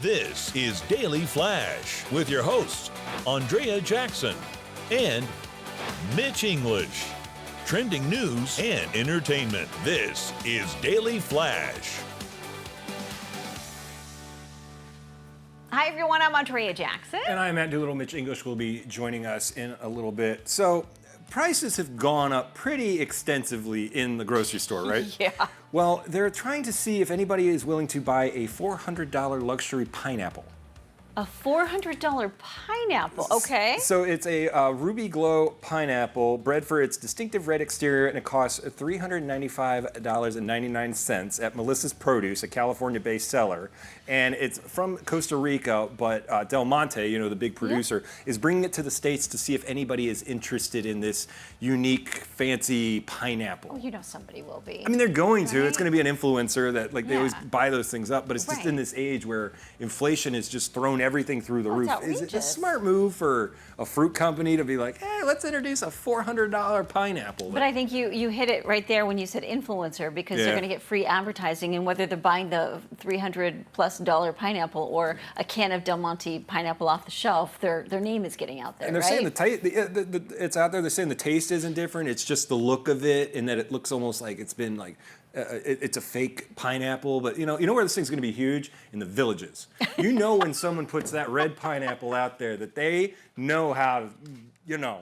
This is Daily Flash with your hosts, Andrea Jackson and Mitch English. Trending news and entertainment. This is Daily Flash. Hi, everyone. I'm Andrea Jackson. And I'm Matt Doolittle. Mitch English will be joining us in a little bit. So, prices have gone up pretty extensively in the grocery store, right? Yeah. Well, they're trying to see if anybody is willing to buy a $400 luxury pineapple. A $400 pineapple, okay. So it's a Ruby Glow pineapple, bred for its distinctive red exterior, and it costs $395.99 at Melissa's Produce, a California-based seller. And it's from Costa Rica, but Del Monte, you know, the big producer, is bringing it to the States to see if anybody is interested in this unique, fancy pineapple. Oh, you know somebody will be. I mean, they're going to. Right? It's going to be an influencer that, like, they always buy those things up. But it's just in this age where inflation is just thrown everything through the roof. Is it a smart move for a fruit company to be like, hey, let's introduce a $400 pineapple? But I think you hit it right there when you said influencer, because they're going to get free advertising, and whether they're buying the $300+ pineapple or a can of Del Monte pineapple off the shelf, their name is getting out there. And they're saying it's out there. They're saying the taste isn't different. It's just the look of it, and that it looks almost like it's been like it's a fake pineapple. But you know where this thing's going to be huge? In the villages. You know when someone puts that red pineapple out there, that they know how to.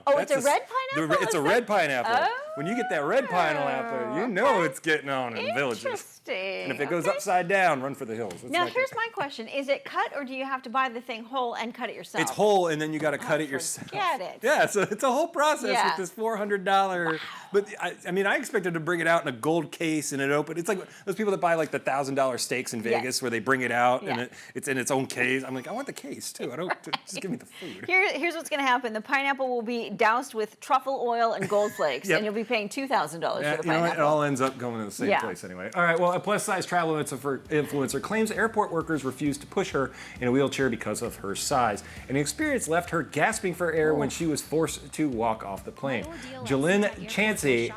Oh, it's a red pineapple? It's a red pineapple. Oh. When you get that red pineapple out there, you know it's getting on in villages. Interesting. And if it goes upside down, run for the hills. Now, here's my question. Is it cut, or do you have to buy the thing whole and cut it yourself? It's whole, and then you got to cut it yourself. Get it. Yeah, so it's a whole process with this $400. Wow. But I mean, I expected to bring it out in a gold case and it open. It's like those people that buy like the $1,000 steaks in Vegas where they bring it out and it's in its own case. I'm like, I want the case too. I don't just give me the food. Here's what's going to happen. The pineapple will be doused with truffle oil and gold flakes, and you'll be paying $2,000 for the pineapple. You know what? It all ends up going to the same place anyway. All right, well, a plus-size travel influencer claims airport workers refused to push her in a wheelchair because of her size. And the experience left her gasping for air when she was forced to walk off the plane. Jolynn Chancey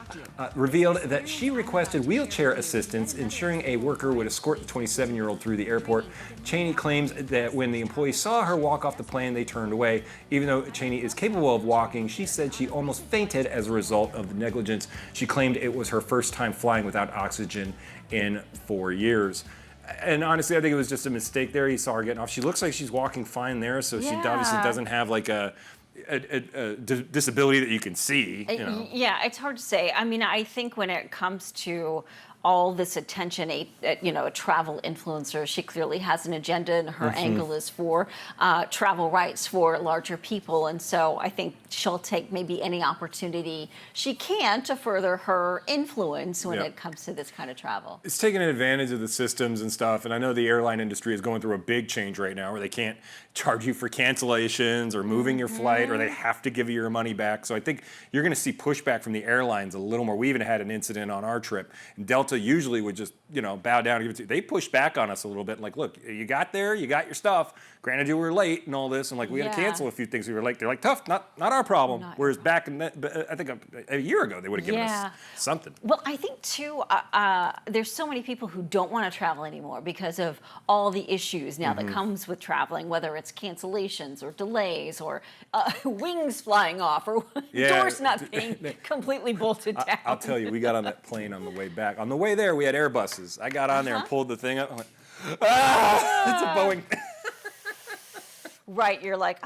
revealed that she requested wheelchair assistance, ensuring a worker would escort the 27-year-old through the airport. Cheney claims that when the employees saw her walk off the plane, they turned away. Even though Cheney is capable of walking, she said she almost fainted as a result of the negligence. She claimed it was her first time flying without oxygen in 4 years. And honestly, I think it was just a mistake there. He saw her getting off. She looks like she's walking fine there, so she obviously doesn't have like a disability that you can see. Yeah, it's hard to say. I mean, I think when it comes to all this attention, a travel influencer, she clearly has an agenda, and her angle is for travel rights for larger people. And so I think she'll take maybe any opportunity she can to further her influence when it comes to this kind of travel. It's taking advantage of the systems and stuff. And I know the airline industry is going through a big change right now where they can't charge you for cancellations or moving your flight, or they have to give you your money back. So I think you're going to see pushback from the airlines a little more. We even had an incident on our trip. And Delta usually would just, bow down and give it to you. They pushed back on us a little bit, like, look, you got there, you got your stuff. Granted, you were late and all this, and like we had to cancel a few things we were late. They're like, tough, not our problem. Whereas back in I think a year ago, they would have given us something. Well, I think too, there's so many people who don't want to travel anymore because of all the issues now that comes with traveling, whether it's cancellations or delays or wings flying off or doors not being completely bolted down. I'll tell you, we got on that plane on the way back. On the way there, we had Airbuses. I got on there and pulled the thing up. I went, it's a Boeing. Right, you're like,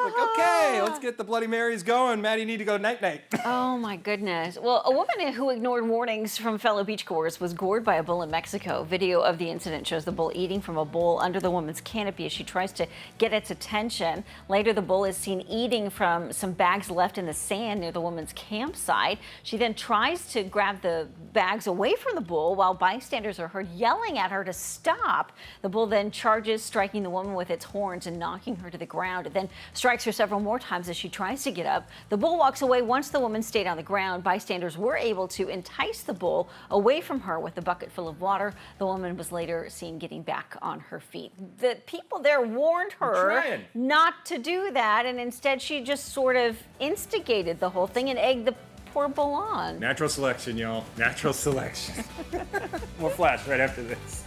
Like, okay, let's get the Bloody Marys going. Maddie, you need to go night-night. Oh, my goodness. Well, a woman who ignored warnings from fellow beachgoers was gored by a bull in Mexico. Video of the incident shows the bull eating from a bowl under the woman's canopy as she tries to get its attention. Later, the bull is seen eating from some bags left in the sand near the woman's campsite. She then tries to grab the bags away from the bull while bystanders are heard yelling at her to stop. The bull then charges, striking the woman with its horns and knocking her to the ground. It then strikes her several more times as she tries to get up. The bull walks away once the woman stayed on the ground. Bystanders were able to entice the bull away from her with a bucket full of water. The woman was later seen getting back on her feet. The people there warned her not to do that, and instead she just sort of instigated the whole thing and egged the poor bull on. Natural selection, y'all. Natural selection. More Flash right after this.